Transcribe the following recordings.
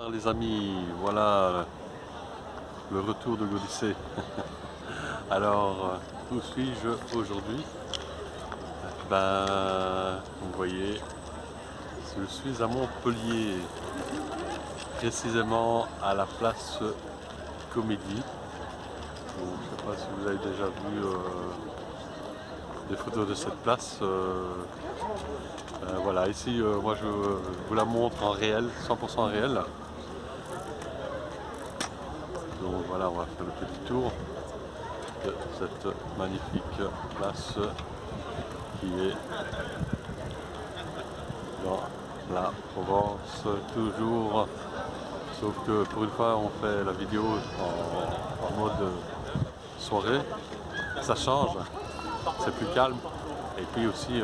Les amis, voilà le retour de l'Odyssée. Alors, où suis-je aujourd'hui? Vous voyez, je suis à Montpellier, précisément à la place Comédie. Bon, je ne sais pas si vous avez déjà vu des photos de cette place. Voilà, ici, moi je vous la montre en réel, 100% réel. Donc voilà, on va faire le petit tour de cette magnifique place qui est dans la Provence toujours, sauf que pour une fois on fait la vidéo en mode soirée, ça change, c'est plus calme, et puis aussi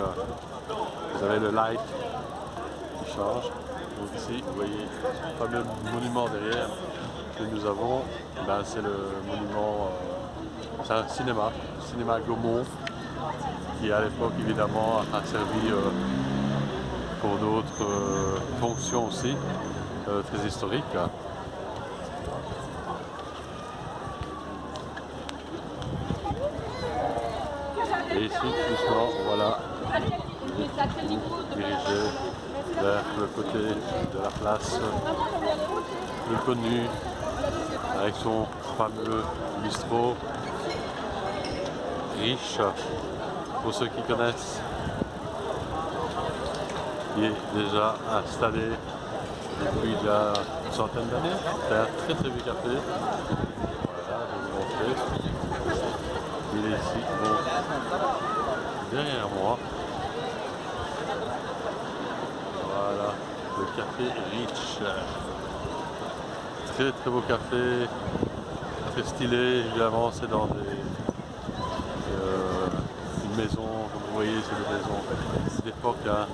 vous avez le light qui change. Donc ici vous voyez le fameux monument derrière que nous avons, c'est le monument, c'est un cinéma Gaumont, qui à l'époque évidemment a servi pour d'autres fonctions aussi, très historiques. Et ici, doucement, voilà, dirigé vers le côté de la place, le connu, avec son fameux bistrot riche, pour ceux qui connaissent, qui est déjà installé depuis déjà une centaine d'années. C'est un très très vieux café. Voilà, je vais vous montrer. Il est ici, donc, derrière moi. Voilà, le café Rich. Très très beau café, très stylé. Évidemment, c'est dans une maison, comme vous voyez, c'est des maisons d'époque, hein,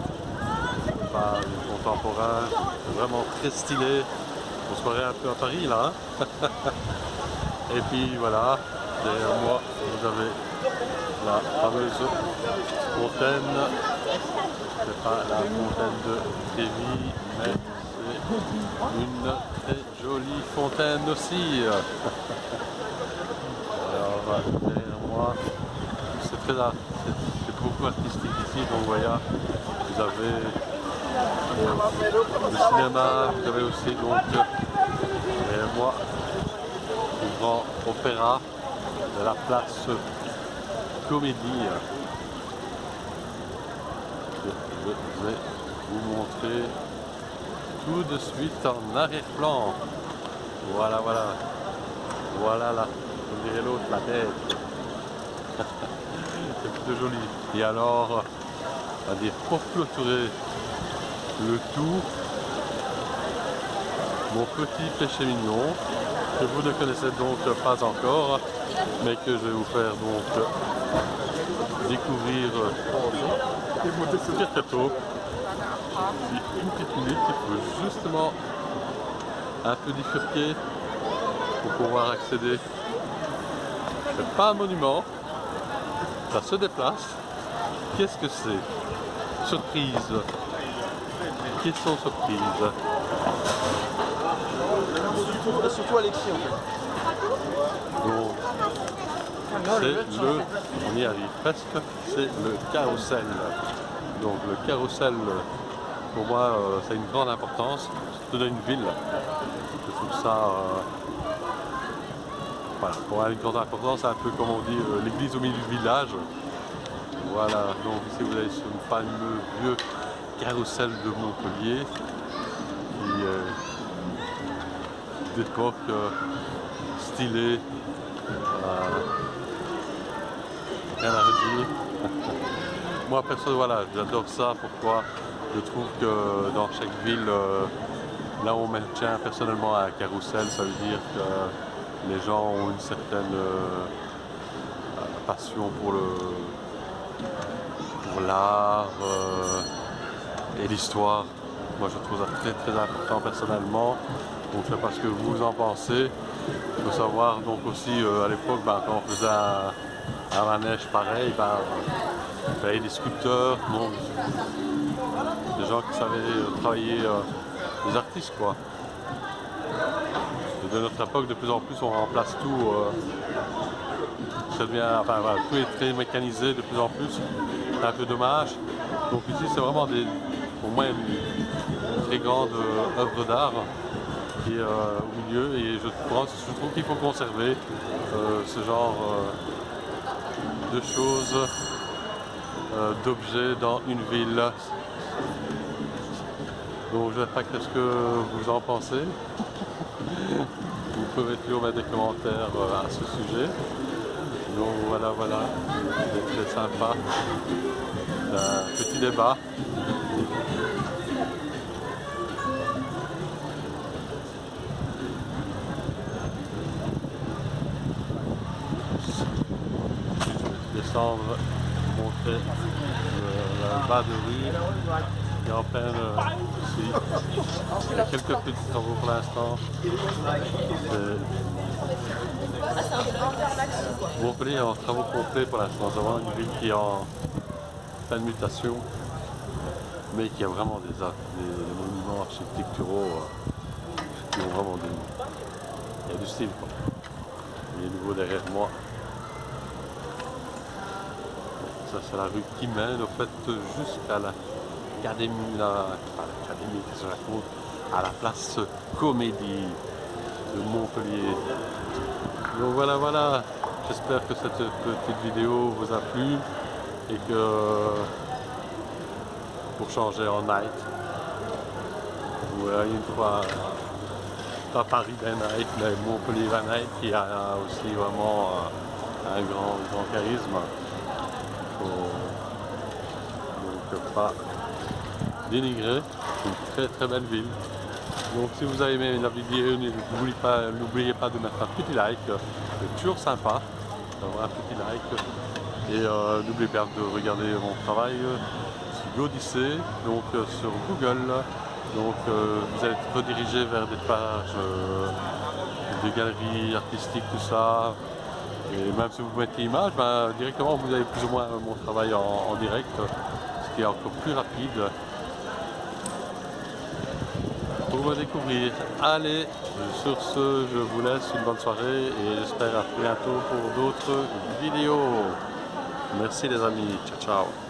pas contemporain. C'est vraiment très stylé. On se croirait un peu à Paris là. Hein. Et puis voilà, derrière moi, vous avez la fameuse fontaine. C'est pas la fontaine de Trévis, mais c'est une très jolie fontaine aussi. Alors derrière moi, c'est beaucoup artistique ici, donc voilà, vous avez le cinéma, vous avez aussi donc derrière moi le grand opéra de la place Comédie. Je vais vous montrer tout de suite en arrière-plan. Voilà, là, on dirait l'autre, la tête. C'est plutôt joli. Et alors, on va dire, pour clôturer le tout, mon petit péché mignon, que vous ne connaissez donc pas encore, mais que je vais vous faire donc découvrir très tôt. Une petite minute, il faut justement un peu bifurquer pour pouvoir accéder. C'est pas un monument, ça se déplace. Qu'est-ce que c'est? Surprise. Question surprise. Surtout Alexis en fait. Donc, c'est on y arrive presque, c'est le carrousel. Donc le carrousel, pour moi, ça a une grande importance, surtout dans une ville. Je trouve ça, voilà, pour moi, une grande importance, c'est un peu comme on dit l'église au milieu du village. Voilà, donc ici vous avez ce fameux vieux carrousel de Montpellier, qui d'époque stylé, rien à redire. Moi perso, voilà, j'adore ça. Pourquoi? Je trouve que dans chaque ville, là où on maintient personnellement un carrousel, ça veut dire que les gens ont une certaine passion pour l'art et l'histoire. Moi je trouve ça très très important personnellement. Donc je ne sais pas ce que vous en pensez. Il faut savoir donc aussi à l'époque, quand on faisait un manège pareil, il fallait des sculpteurs, donc des gens qui savaient travailler, des artistes quoi. Et de notre époque, de plus en plus, on remplace tout. Ça devient, enfin, voilà, tout est très mécanisé de plus en plus. C'est un peu dommage. Donc ici, c'est vraiment pour moi une très grande œuvre d'art qui est au milieu. Et je trouve qu'il faut conserver ce genre de choses, d'objets dans une ville. Donc je ne sais pas qu'est-ce que vous en pensez. Vous pouvez toujours mettre des commentaires à ce sujet. Donc voilà, c'est très sympa. Un petit débat. Je vais descendre, montrer le bas de rue. Il est en pleine ici. Il y a quelques petits travaux pour l'instant. Montpellier est en travaux complets pour l'instant. C'est vraiment une ville qui est en pleine mutation, mais qui a vraiment des monuments architecturaux qui ont vraiment il y a du style, quoi. Il est nouveau derrière moi. Ça c'est la rue qui mène au fait jusqu'à l'académie, qu'est-ce que je raconte, à la place Comédie de Montpellier. Donc voilà, j'espère que cette petite vidéo vous a plu et que pour changer en night, vous voyez une fois, pas Paris by night, mais Montpellier by night qui a aussi vraiment un grand charisme. Donc pas dénigrer, c'est une très belle ville. Donc si vous avez aimé la vidéo, n'oubliez pas de mettre un petit like, c'est toujours sympa d'avoir un petit like. Et n'oubliez pas de regarder mon travail sur Odyssée, donc sur Google. Donc vous allez être redirigé vers des pages de galeries artistiques, tout ça. Et même si vous mettez image, directement vous avez plus ou moins mon travail en direct, ce qui est encore plus rapide pour me découvrir. Allez, sur ce, je vous laisse une bonne soirée et j'espère à bientôt pour d'autres vidéos. Merci les amis, ciao ciao.